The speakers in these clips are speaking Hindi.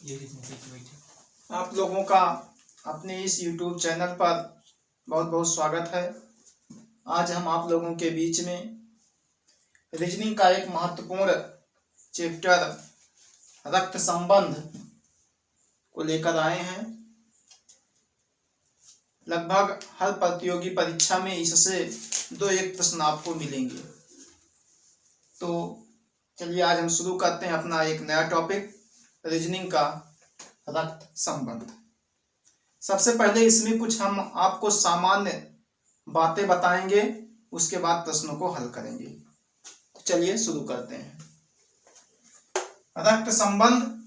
आप लोगों का अपने इस YouTube चैनल पर बहुत बहुत स्वागत है। आज हम आप लोगों के बीच में रीजनिंग का एक महत्वपूर्ण चैप्टर रक्त संबंध को लेकर आए हैं। लगभग हर प्रतियोगी परीक्षा में इससे 2-1 प्रश्न आपको मिलेंगे। तो चलिए आज हम शुरू करते हैं अपना एक नया टॉपिक, रीजनिंग का रक्त संबंध। सबसे पहले इसमें कुछ हम आपको सामान्य बातें बताएंगे, उसके बाद प्रश्नों को हल करेंगे। तो चलिए शुरू करते हैं। रक्त संबंध,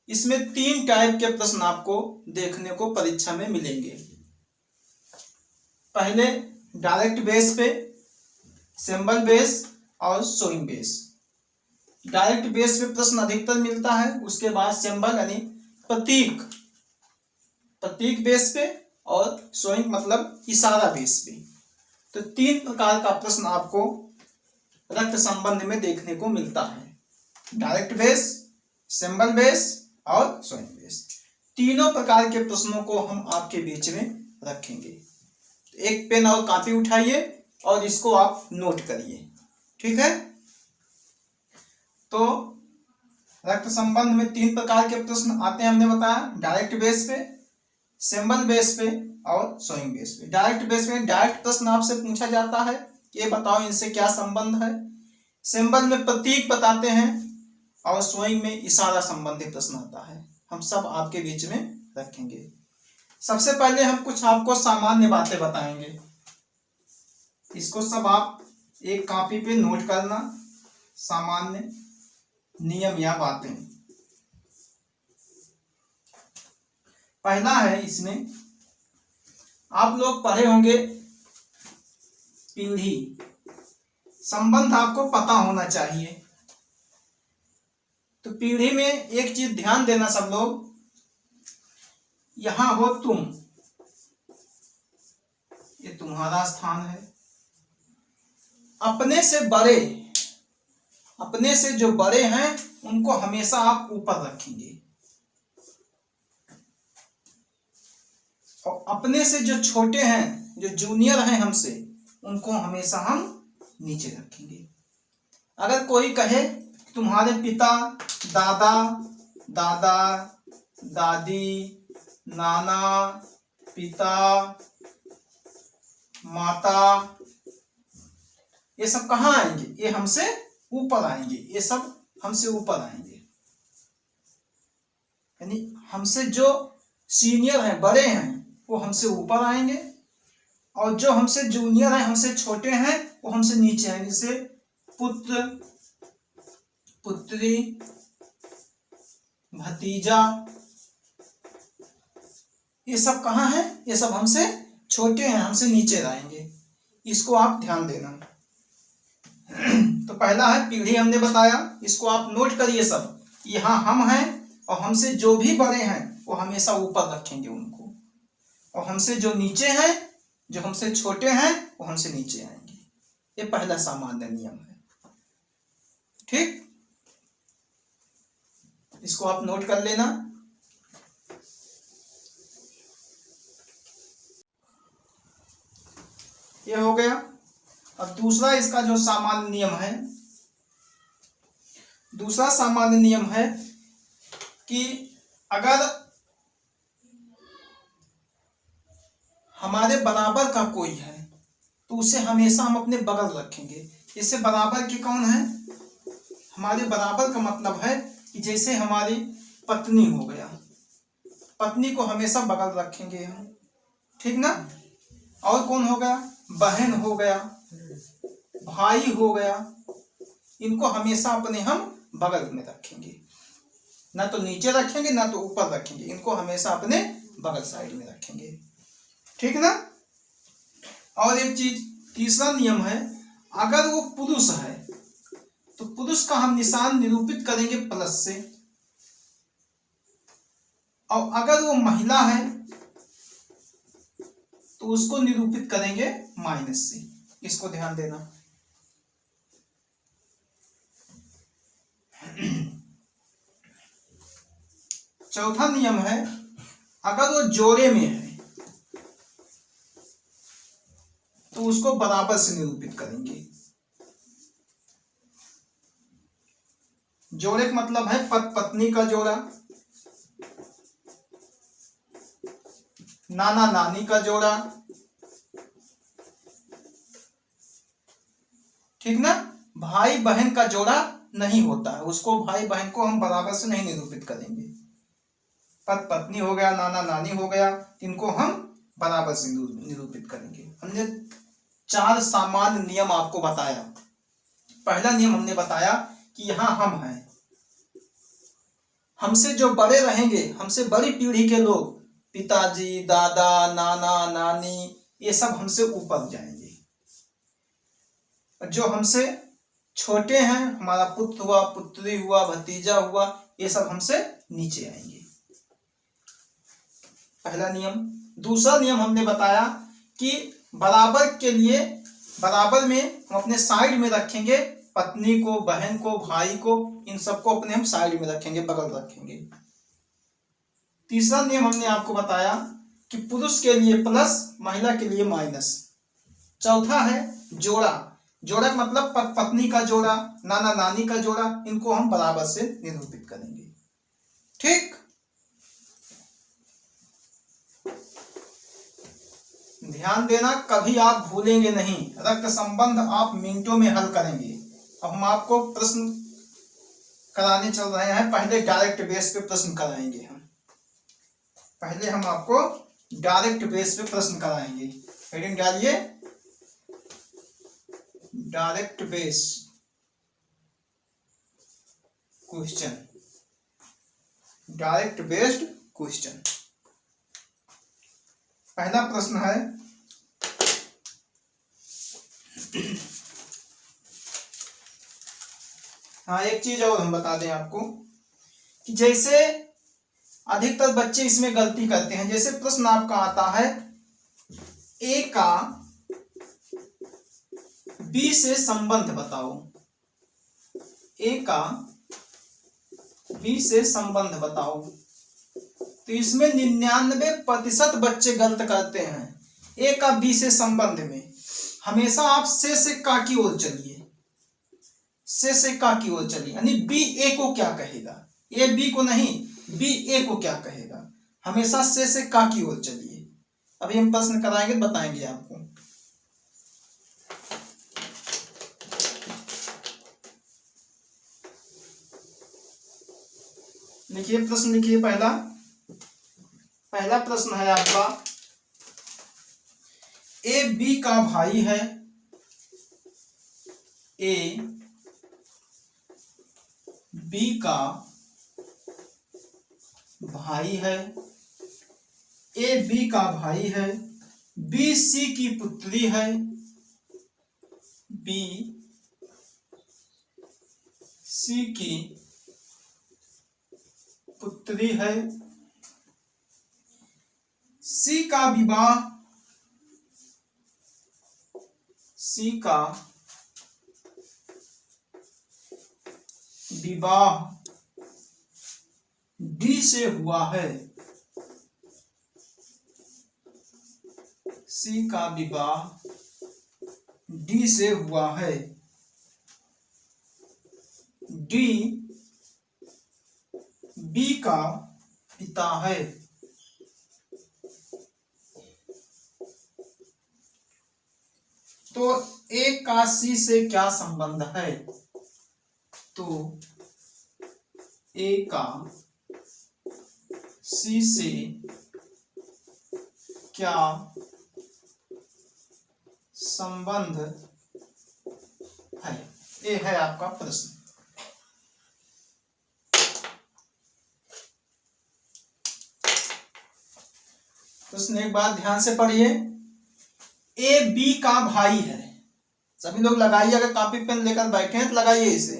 इसमें 3 टाइप के प्रश्न आपको देखने को परीक्षा में मिलेंगे। पहले डायरेक्ट बेस पे, सिंबल बेस और शोइंग बेस। डायरेक्ट बेस पे प्रश्न अधिकतर मिलता है, उसके बाद सिंबल यानी प्रतीक बेस पे और शोइंग मतलब इशारा बेस पे। तो 3 प्रकार का प्रश्न आपको रक्त संबंध में देखने को मिलता है, डायरेक्ट बेस, सिंबल बेस और शोइंग बेस। तीनों प्रकार के प्रश्नों को हम आपके बीच में रखेंगे। एक पेन और कॉपी उठाइए और इसको आप नोट करिए, ठीक है। तो रक्त संबंध में 3 प्रकार के प्रश्न आते हैं, हमने बताया, डायरेक्ट बेस पे, सिंबल बेस पे और शोइंग बेस पे। डायरेक्ट बेस में डायरेक्ट प्रश्न आपसे पूछा जाता है, ये बताओ इनसे क्या संबंध है। सिंबल में प्रतीक बताते हैं और शोइंग में इशारा संबंधी प्रश्न आता है। हम सब आपके बीच में रखेंगे। सबसे पहले हम कुछ आपको सामान्य बातें बताएंगे, इसको सब आप एक कॉपी पे नोट करना। सामान्य नियम या बातें। पहला है, इसमें आप लोग पढ़े होंगे पीढ़ी संबंध, आपको पता होना चाहिए। तो पीढ़ी में एक चीज ध्यान देना सब लोग, यहां हो तुम, ये तुम्हारा स्थान है। अपने से जो बड़े हैं उनको हमेशा आप ऊपर रखेंगे और अपने से जो छोटे हैं, जो जूनियर हैं हमसे, उनको हमेशा हम नीचे रखेंगे। अगर कोई कहे तुम्हारे पिता, दादा, दादी, नाना, पिता, माता, ये सब कहाँ आएंगे? ये हमसे ऊपर आएंगे, ये सब हमसे ऊपर आएंगे। यानी हमसे जो सीनियर हैं, बड़े हैं, वो हमसे ऊपर आएंगे और जो हमसे जूनियर हैं, हमसे छोटे हैं, वो हमसे नीचे आएंगे। जैसे पुत्र, पुत्री, भतीजा, ये सब कहाँ हैं? ये सब हमसे छोटे हैं, हमसे नीचे आएंगे। इसको आप ध्यान देना। तो पहला है पीढ़ी, हमने बताया, इसको आप नोट करिए सब। यहाँ हम हैं और हमसे जो भी बड़े हैं वो हमेशा ऊपर रखेंगे उनको, और हमसे जो नीचे हैं, जो हमसे छोटे हैं, वो हमसे नीचे आएंगे। ये पहला सामान्य नियम है, ठीक। इसको आप नोट कर लेना। ये हो गया। अब दूसरा इसका जो सामान्य नियम है, दूसरा सामान्य नियम है कि अगर हमारे बराबर का कोई है तो उसे हमेशा हम अपने बगल रखेंगे। इससे बराबर के कौन है? हमारे बराबर का मतलब है कि जैसे हमारी पत्नी हो गया, पत्नी को हमेशा बगल रखेंगे हम, ठीक ना। और कौन हो गया? बहन हो गया, भाई हो गया, इनको हमेशा अपने हम बगल में रखेंगे। ना तो नीचे रखेंगे ना तो ऊपर रखेंगे, इनको हमेशा अपने बगल साइड में रखेंगे, ठीक ना। और एक चीज, तीसरा नियम है, अगर वो पुरुष है तो पुरुष का हम निशान निरूपित करेंगे प्लस से, और अगर वो महिला है तो उसको निरूपित करेंगे माइनस से। इसको ध्यान देना। चौथा नियम है, अगर वो जोड़े में है तो उसको बराबर से निरूपित करेंगे। जोड़े का मतलब है पत्नी का जोड़ा, नाना नानी का जोड़ा, ठीक ना। भाई बहन का जोड़ा नहीं होता है, उसको भाई बहन को हम बराबर से नहीं निरूपित करेंगे। पत्नी हो गया, नाना नानी हो गया, इनको हम बराबर से निरूपित करेंगे। हमने 4 सामान्य नियम आपको बताया। पहला नियम हमने बताया कि यहाँ हम हैं, हमसे जो बड़े रहेंगे, हमसे बड़ी पीढ़ी के लोग, पिताजी, दादा, नाना नानी, ये सब हमसे ऊपर जाएंगे। जो हमसे छोटे हैं, हमारा पुत्र हुआ, पुत्री हुआ, भतीजा हुआ, ये सब हमसे नीचे आएंगे। पहला नियम। दूसरा नियम हमने बताया कि बराबर के लिए, बराबर में हम अपने साइड में रखेंगे पत्नी को, बहन को, भाई को, इन सबको अपने हम साइड में रखेंगे, बगल रखेंगे। तीसरा नियम हमने आपको बताया कि पुरुष के लिए प्लस, महिला के लिए माइनस। चौथा है जोड़ा। जोड़ा का मतलब पत्नी का जोड़ा, नाना नानी का जोड़ा, इनको हम बराबर से निरूपित करेंगे। ठीक, ध्यान देना, कभी आप भूलेंगे नहीं। रक्त संबंध आप मिनटों में हल करेंगे। अब हम आपको प्रश्न कराने चल रहे हैं। पहले डायरेक्ट बेस पे प्रश्न कराएंगे हम। पहले हम आपको डायरेक्ट बेस पे प्रश्न कराएंगे। हेडिंग डालिए, direct base question, direct based question. पहला प्रश्न है, हाँ एक चीज और हम बता दें आपको कि जैसे अधिकतर बच्चे इसमें गलती करते हैं। जैसे प्रश्न आपका आता है, ए का बी से संबंध बताओ, ए का बी से संबंध बताओ, तो इसमें 99% बच्चे गलत करते हैं। ए का बी से संबंध में हमेशा आप से का की ओर चलिए, से का की ओर चलिए, यानी बी ए को क्या कहेगा, ए बी को नहीं, बी ए को क्या कहेगा, हमेशा से का की ओर चलिए। अभी हम प्रश्न कराएंगे, बताएंगे आपको। लिखिए प्रश्न, लिखिए। पहला प्रश्न है आपका, ए बी का भाई है, ए बी का भाई है, ए बी का भाई है, बी सी की पुत्री है, बी सी की पुत्री है, सी का विवाह, सी का विवाह डी से हुआ है, सी का विवाह डी से हुआ है, डी बी का पिता है, तो ए का सी से क्या संबंध है, तो ए का सी से क्या संबंध है, ये है आपका प्रश्न। प्रश्न एक बात ध्यान से पढ़िए, ए बी का भाई है। सभी लोग लगाइए, अगर कॉपी पेन लेकर बैठे हैं तो लगाइए इसे।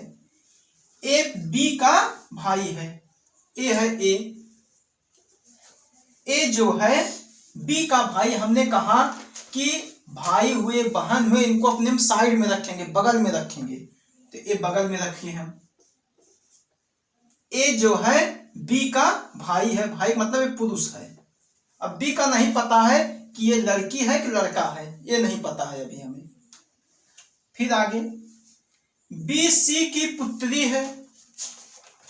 ए बी का भाई है, ए है ए जो है बी का भाई। हमने कहा कि भाई हुए, बहन हुए, इनको अपने साइड में रखेंगे, बगल में रखेंगे, तो ए बगल में रखिए हम। ए जो है बी का भाई है, भाई मतलब ये पुरुष है। अब बी का नहीं पता है कि ये लड़की है कि लड़का है, ये नहीं पता है अभी हमें। फिर आगे बी सी की पुत्री है,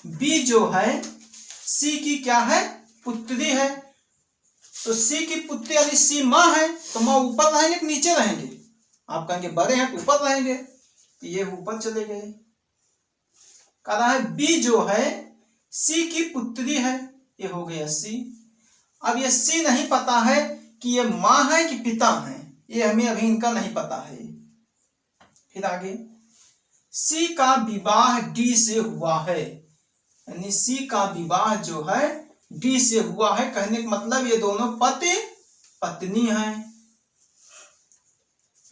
बी जो है सी की क्या है, पुत्री है। तो सी की पुत्री यदि सी माँ है तो माँ ऊपर रहेंगे कि नीचे रहेंगे? आप कहेंगे बड़े हैं तो ऊपर रहेंगे, तो ये ऊपर चले गए। कह रहा है बी जो है सी की पुत्री है, ये हो गया सी। अब ये सी नहीं पता है कि ये माँ है कि पिता है, ये हमें अभी इनका नहीं पता है। फिर आगे सी का विवाह डी से हुआ है, यानी सी का विवाह जो है डी से हुआ है। कहने का मतलब ये दोनों पति पत्नी हैं,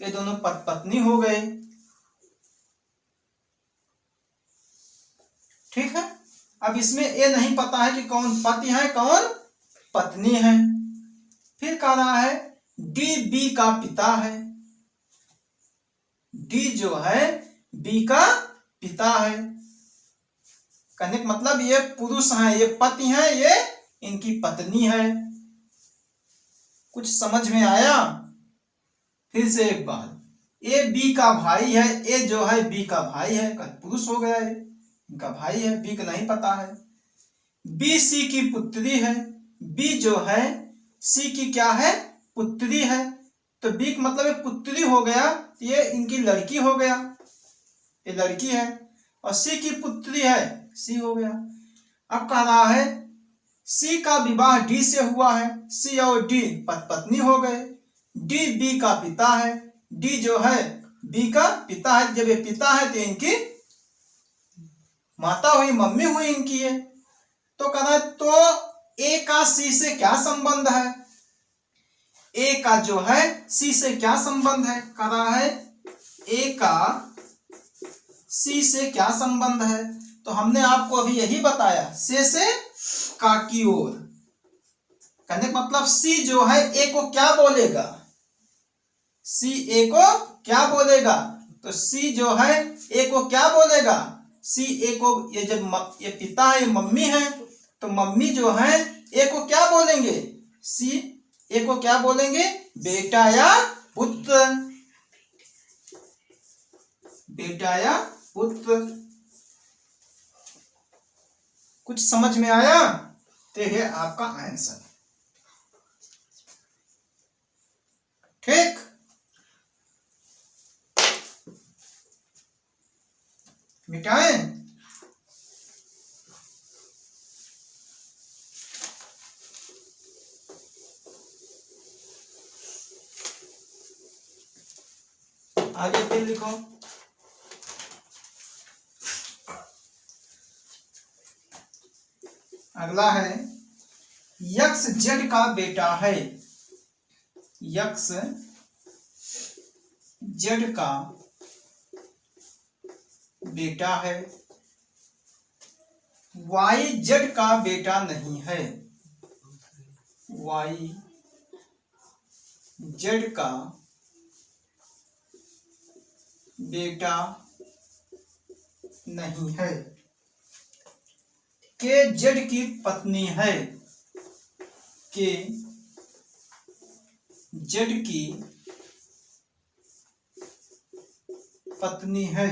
ये दोनों पत्नी हो गए। ठीक है। अब इसमें ये नहीं पता है कि कौन पति है कौन पत्नी है। फिर कह रहा है डी बी का पिता है, डी जो है बी का पिता है। कहने का मतलब ये पुरुष हैं, ये पति हैं, ये इनकी पत्नी है। कुछ समझ में आया? फिर से एक बार, ए बी का भाई है, ए जो है बी का भाई है, पुरुष हो गया है, इनका भाई है, बी का नहीं पता है। बी सी की पुत्री है, बी जो है सी की क्या है, पुत्री है। तो बी का मतलब ये पुत्री हो गया, ये इनकी लड़की हो गया, ये लड़की है। और सी की पुत्री है, सी हो गया। अब कह रहा है सी का विवाह डी से हुआ है, सी और डी पत्नी हो गए। डी बी का पिता है, डी जो है बी का पिता है। जब ये पिता है तो इनकी माता हुई, मम्मी हुई इनकी है। तो कह रहा है तो ए का सी से क्या संबंध है, ए का जो है सी से क्या संबंध है? कह रहा है ए का सी से क्या संबंध है? तो हमने आपको अभी यही बताया, से का की ओर। कहने का मतलब सी जो है ए को क्या बोलेगा, सी ए को क्या बोलेगा? तो सी जो है ए को क्या बोलेगा, सी ए को, ये जब ये पिता है, ये मम्मी है, तो मम्मी जो है ए को क्या बोलेंगे, सी ए को क्या बोलेंगे, बेटा या पुत्र, बेटा या पुत्र। कुछ समझ में आया? तो ये आपका आंसर। ठीक, मिटाएं। आगे फिर लिखो। अगला है यक्स जेड का बेटा है, यक्स जेड का बेटा है, वाई जेड का बेटा नहीं है, वाई जेड का बेटा नहीं है। के जेड की पत्नी है, के जेड की पत्नी है।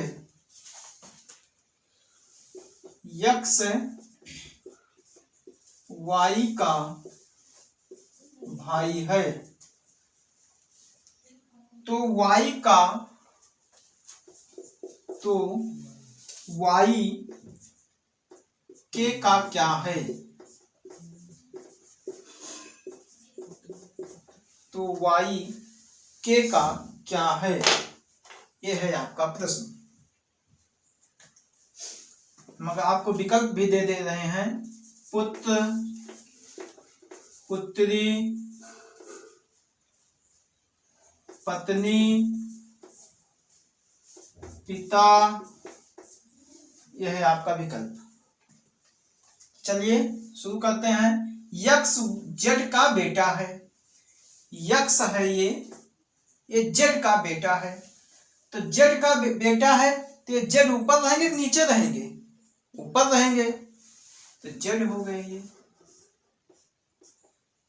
यक्स वाई का भाई है, तो वाई का, तो वाई के का क्या है, तो वाई के का क्या है, ये है आपका प्रश्न। मगर आपको विकल्प भी दे रहे हैं, पुत्र, पुत्री, पत्नी, पिता, यह है आपका विकल्प। चलिए शुरू करते हैं। यक्स जेड का बेटा है, यक्स है ये जेड का बेटा है। तो जेड का बेटा है तो ये जेड ऊपर रहेंगे कि नीचे रहेंगे, ऊपर रहेंगे। तो जेड हो गए ये।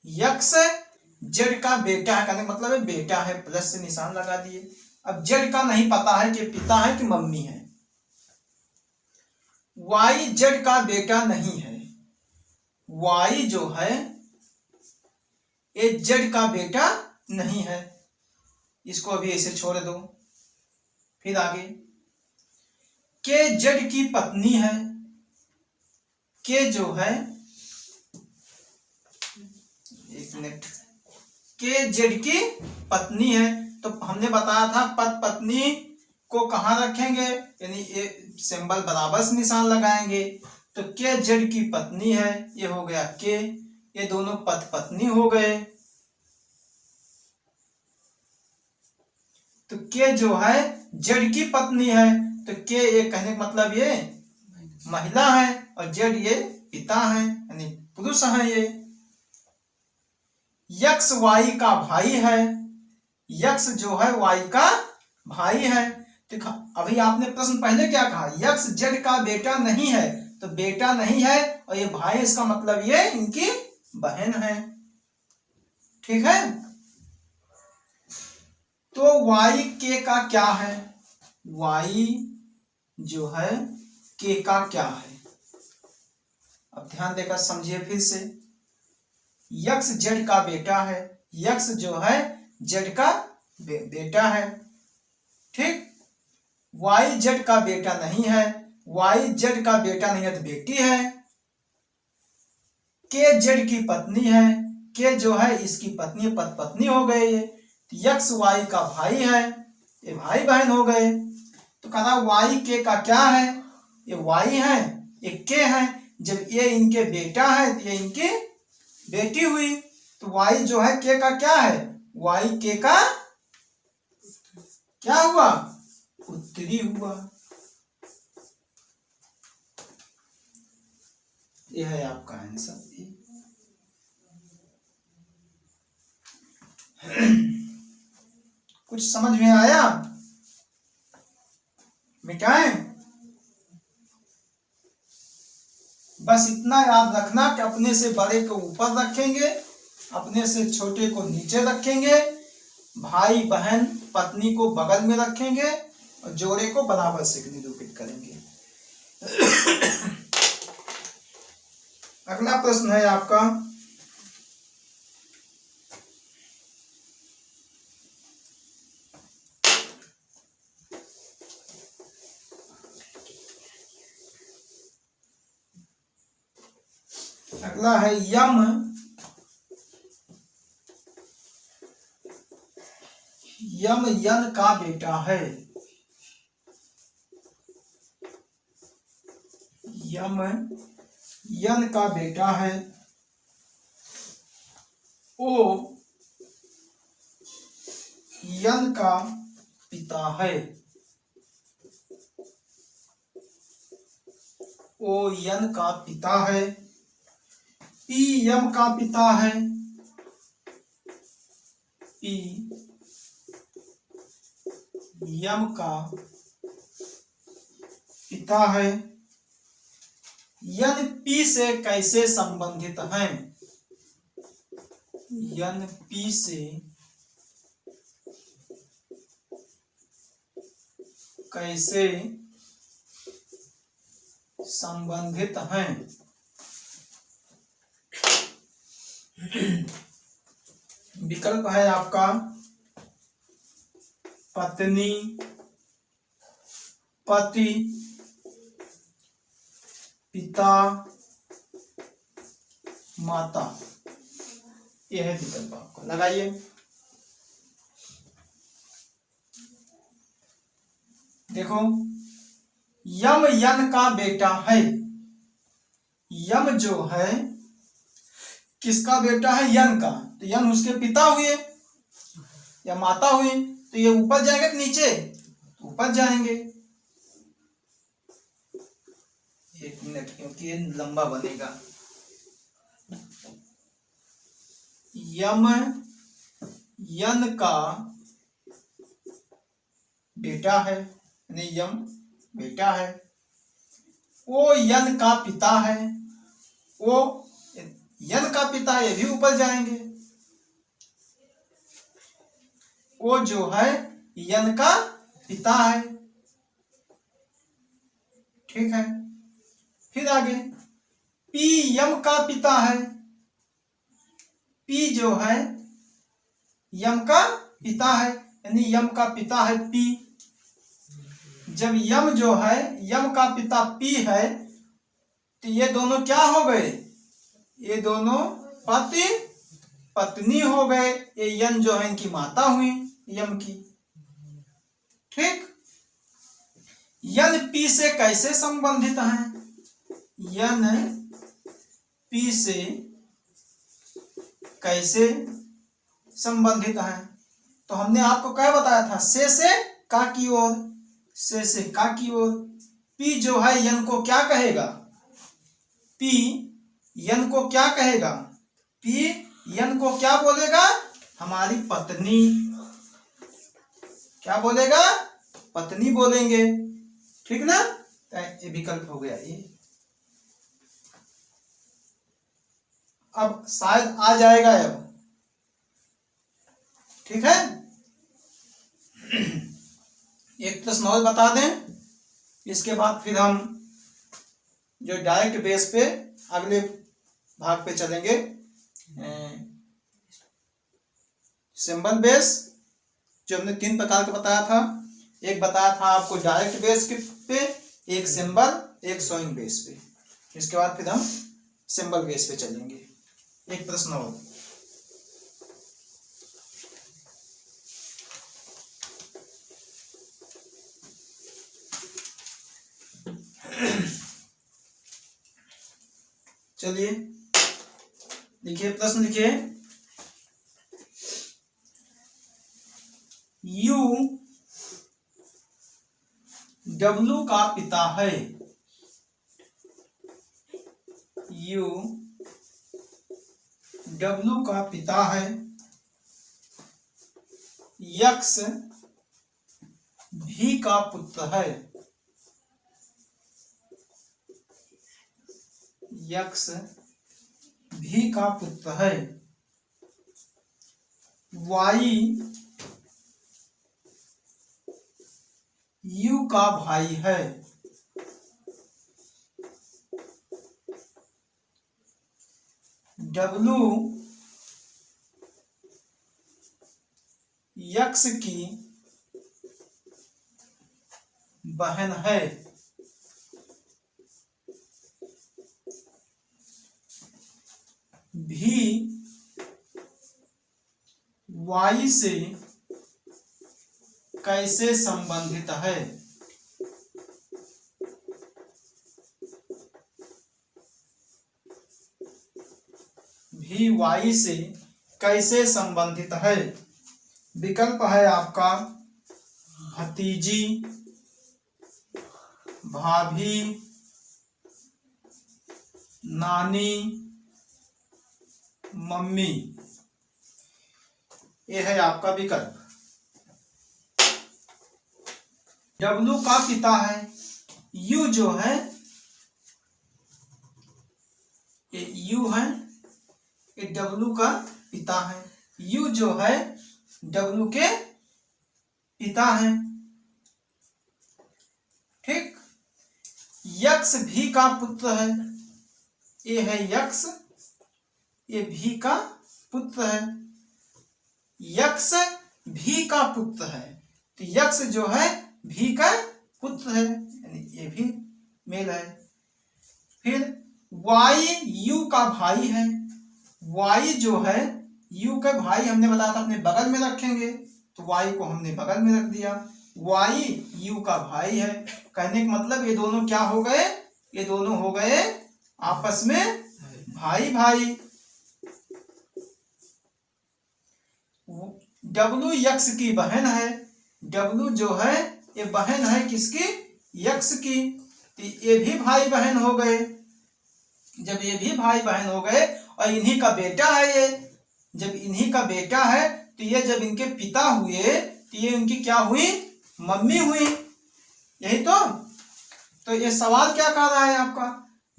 यक्स जेड का बेटा है, कहने का मतलब है बेटा है, प्लस से निशान लगा दिए। अब जेड का नहीं पता है कि पिता है कि मम्मी है। वाई जेड का बेटा नहीं है, वाई जो है ये जेड का बेटा नहीं है, इसको अभी ऐसे छोड़ दो। फिर आगे के जेड की पत्नी है, के जो है, एक मिनट, के जेड की पत्नी है। तो हमने बताया था पत पत्नी को कहाँ रखेंगे, यानी ये सिंबल बराबर से निशान लगाएंगे। तो के जेड की पत्नी है, ये हो गया के, ये दोनों पत पत्नी हो गए। तो के जो है जेड की पत्नी है, तो के ये कहने का मतलब ये महिला है, और जेड ये पिता है, यानी पुरुष है ये। यक्स वाई का भाई है, यक्स जो है वाई का भाई है। तो अभी आपने प्रश्न पहले क्या कहा, यक्स जेड का बेटा नहीं है, तो बेटा नहीं है और ये भाई, इसका मतलब ये इनकी बहन है। ठीक है। तो वाई के का क्या है, वाई जो है के का क्या है। अब ध्यान देकर समझिए फिर से। यक्स जेड का बेटा है, यक्स जो है जेड का बेटा है। ठीक। वाई जेड का बेटा नहीं है, वाई जेड का बेटा नहीं है तो बेटी है। के जेड की पत्नी है, के जो है इसकी पत्नी, पत्नी हो गए ये। यक्स वाई का भाई है, ये भाई बहन हो गए। तो कहा वाई के का क्या है, ये वाई है, ये के है। जब ये इनके बेटा है तो ये इनकी बेटी हुई। तो वाई जो है के का क्या है, वाई के का क्या हुआ, पुत्री हुआ। यह है आपका आंसर। कुछ समझ में आया, मिटाएं। बस इतना याद रखना कि अपने से बड़े को ऊपर रखेंगे, अपने से छोटे को नीचे रखेंगे, भाई बहन पत्नी को बगल में रखेंगे और जोड़े को बराबर से निरूपित करेंगे। अगला प्रश्न है आपका, अगला है यम यन का बेटा है। यम यन का बेटा है। ओ यन का पिता है। ओ यन का पिता है। पी यम का पिता है। पी यम का पिता है। यन पी से कैसे संबंधित हैं, यन पी से कैसे संबंधित हैं। विकल्प है आपका पत्नी, पति, पिता, माता। यह है विकल्प, आपको लगाइए। देखो, यम यन का बेटा है। यम जो है किसका बेटा है, यन का। तो यन उसके पिता हुए या माता हुई, तो ये ऊपर जाएंगे कि नीचे, ऊपर जाएंगे। एक मिनट, क्योंकि ये लंबा बनेगा। यम यन का बेटा है, यानी यम बेटा है। ओ यन का पिता है। ओ यन का पिता, ये भी ऊपर जाएंगे। ओ जो है यन का पिता है, ठीक है। फिर आगे पी यम का पिता है, पी जो है यम का पिता है, यानी यम का पिता है पी। जब यम जो है यम का पिता पी है तो ये दोनों क्या हो गए, ये दोनों पति पत्नी हो गए। ये यन जो है इनकी माता हुई यम की, ठीक। यन पी से कैसे संबंधित है, यन पी से कैसे संबंधित है, तो हमने आपको क्या बताया था, से का की ओर, से का की ओर। पी जो है यन को क्या कहेगा, पी यन को क्या कहेगा, पी यन को क्या बोलेगा, हमारी पत्नी, क्या बोलेगा, पत्नी बोलेंगे, ठीक ना। ये विकल्प हो गया ये। अब शायद आ जाएगा अब, ठीक है। एक प्रश्न और बता दें, इसके बाद फिर हम जो डायरेक्ट बेस पे अगले भाग पे चलेंगे। सिंबल बेस जो हमने 3 प्रकार का बताया था, एक बताया था आपको डायरेक्ट बेस पे, एक सिंबल, एक शोइंग बेस पे। इसके बाद फिर हम सिंबल बेस पे चलेंगे। एक प्रश्न और, चलिए लिखिए, प्रश्न लिखिए। यू डब्लू का पिता है, यू डब्लू का पिता है, यक्स भी का पुत्र है, यक्स भी का पुत्र है, वाई यू का भाई है, डब्लू यक्स की बहन है, भी वाई से कैसे संबंधित है, भी वाई से कैसे संबंधित है। विकल्प है आपका भतीजी, भाभी, नानी, मम्मी, ये है आपका विकल्प। डब्लू का पिता है, यू जो है ये यू है, ये डब्लू का पिता है, यू जो है डब्लू के पिता है, ठीक। यक्स भी का पुत्र है, ये है यक्स, ये भी का पुत्र है, यक्स भी का पुत्र है, तो यक्स जो है भी का पुत्र है, यानी ये भी मेल है। फिर वाई यू का भाई है, वाई जो है यू के भाई हमने बताया था अपने बगल में रखेंगे, तो वाई को हमने बगल में रख दिया, वाई यू का भाई है। कहने का मतलब ये दोनों क्या हो गए, ये दोनों हो गए आपस में भाई भाई। डब्लू यक्स की बहन है, डब्लू जो है ये बहन है किसकी, यक्स की, तो ये भी भाई बहन हो गए। जब ये भी भाई बहन हो गए और इन्हीं का बेटा है ये, जब इन्हीं का बेटा है तो ये जब इनके पिता हुए तो ये इनकी क्या हुई, मम्मी हुई, यही तो ये सवाल क्या कह रहा है आपका,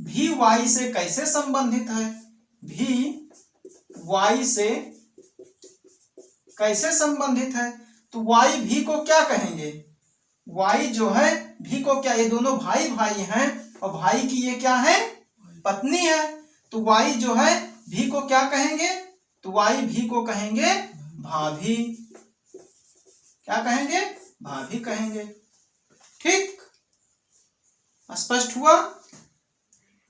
भी वाई से कैसे संबंधित है? भी वाई से कैसे संबंधित है? तो वाई भी को क्या कहेंगे? वाई जो है भी को क्या, ये दोनों भाई भाई हैं और भाई की ये क्या है? पत्नी है। तो वाई जो है भी को क्या कहेंगे? तो वाई भी को कहेंगे भाभी। क्या कहेंगे? भाभी कहेंगे। ठीक, स्पष्ट हुआ?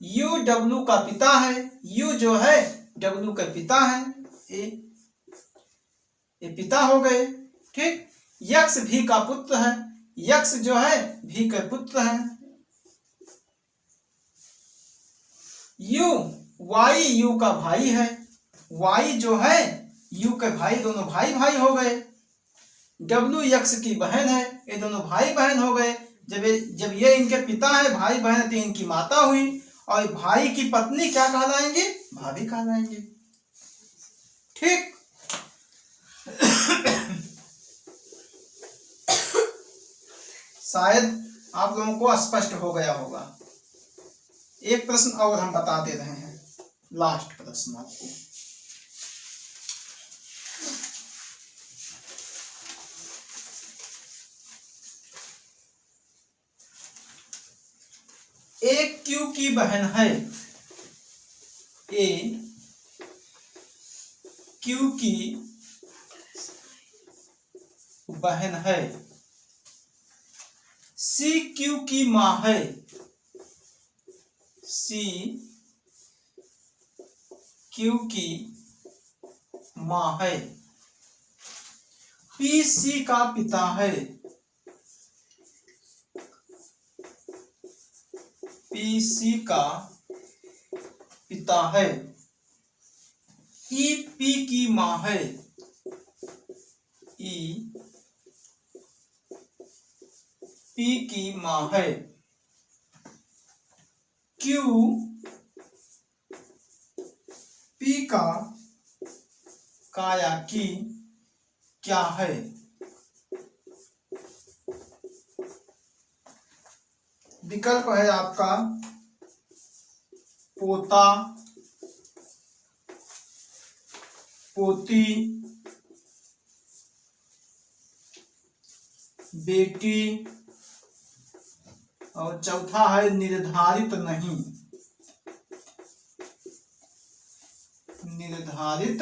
यू डब्लू का पिता है, यू जो है डब्लू का पिता है, ये पिता हो गए। ठीक, यक्स भी का पुत्र है, यक्स जो है भी का पुत्र है। यू वाई यू का भाई है, वाई जो है यू के भाई, दोनों भाई भाई हो गए। डब्लू यक्स की बहन है, ये दोनों भाई बहन हो गए। जब ये इनके पिता है, भाई बहन, तो इनकी माता हुई, और भाई की पत्नी क्या कहलाएंगे? भाभी कहलाएंगे। ठीक, शायद आप लोगों को स्पष्ट हो गया होगा। एक प्रश्न और हम बता दे रहे हैं, लास्ट प्रश्न आपको। एक क्यू की बहन है, ए क्यू की बहन है, सी क्यू की मां है, सी क्यू की मां है, पी सी का पिता है, पी सी का पिता है, ई पी की मां है, ई पी की मां है, क्यू पी का काया की क्या है? विकल्प है आपका पोता, पोती, बेटी, और चौथा है निर्धारित नहीं, निर्धारित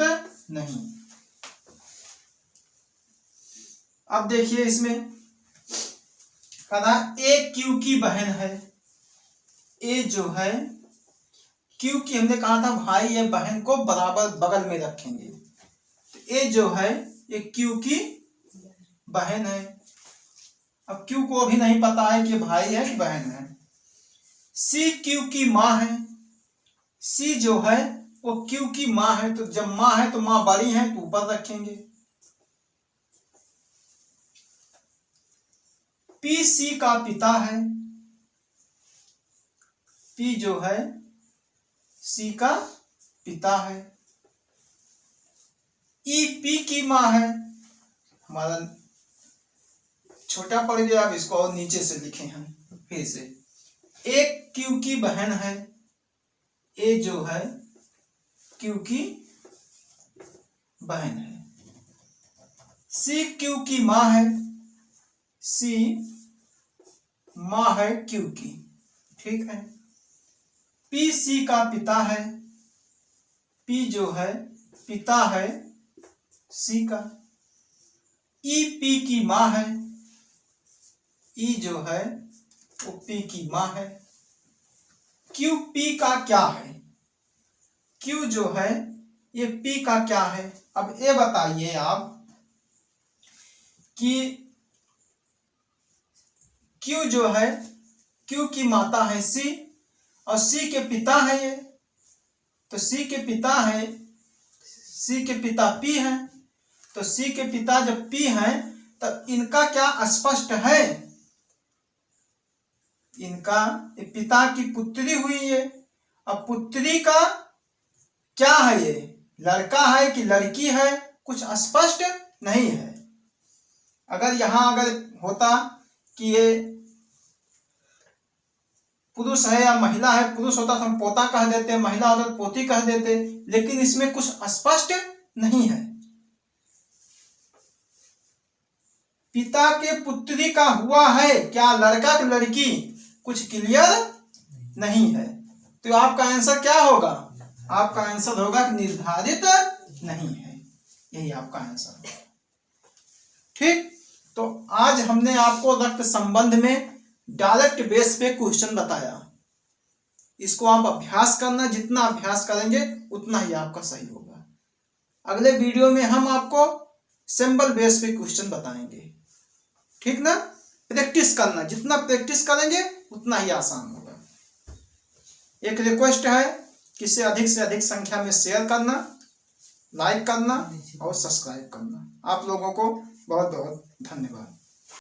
नहीं। अब देखिए इसमें कहा ए क्यू की बहन है, ए जो है क्यू की, हमने कहा था भाई या बहन को बराबर बगल में रखेंगे, तो ए जो है ये क्यू की बहन है। अब क्यू को अभी नहीं पता है कि भाई है कि बहन है। सी क्यू की मां है, सी जो है वो क्यू की मां है, तो जब मां है तो मां बड़ी है तो ऊपर रखेंगे। पी सी का पिता है, पी जो है सी का पिता है। ई पी की मां है, हमारा छोटा पड़ गया, अब इसको और नीचे से लिखे हम फिर से। एक क्यू की बहन है, ए जो है क्यू की बहन है। सी क्यू की मां है, सी मां है क्यू की। ठीक है, पी सी का पिता है, पी जो है पिता है सी का। ई पी की मां है, ई जो है वो पी की मां है। क्यू पी का क्या है? क्यू जो है ये पी का क्या है? अब ये बताइए आप कि क्यू जो है, क्यू की माता है सी और सी के पिता है ये, तो सी के पिता है, सी के पिता पी है, तो सी के पिता जब पी है तब इनका क्या स्पष्ट है? इनका पिता की पुत्री हुई है। अब पुत्री का क्या है? ये लड़का है कि लड़की है, कुछ स्पष्ट नहीं है। अगर यहां अगर होता कि ये पुरुष है या महिला है, पुरुष होता तो हम पोता कह देते, महिला होता तो पोती कह देते, लेकिन इसमें कुछ स्पष्ट नहीं है। पिता के पुत्री का हुआ है क्या, लड़का की लड़की, कुछ क्लियर नहीं है। तो आपका आंसर क्या होगा, आपका आंसर होगा कि निर्धारित नहीं है, यही आपका आंसर है। ठीक, तो आज हमने आपको रक्त संबंध में डायरेक्ट बेस पे क्वेश्चन बताया। इसको आप अभ्यास करना, जितना अभ्यास करेंगे उतना ही आपका सही होगा। अगले वीडियो में हम आपको सिंबल बेस पे क्वेश्चन बताएंगे। ठीक ना, प्रैक्टिस करना, जितना प्रैक्टिस करेंगे उतना ही आसान होगा। एक रिक्वेस्ट है कि इसे अधिक से अधिक संख्या में शेयर करना, लाइक करना और सब्सक्राइब करना। आप लोगों को बहुत बहुत धन्यवाद।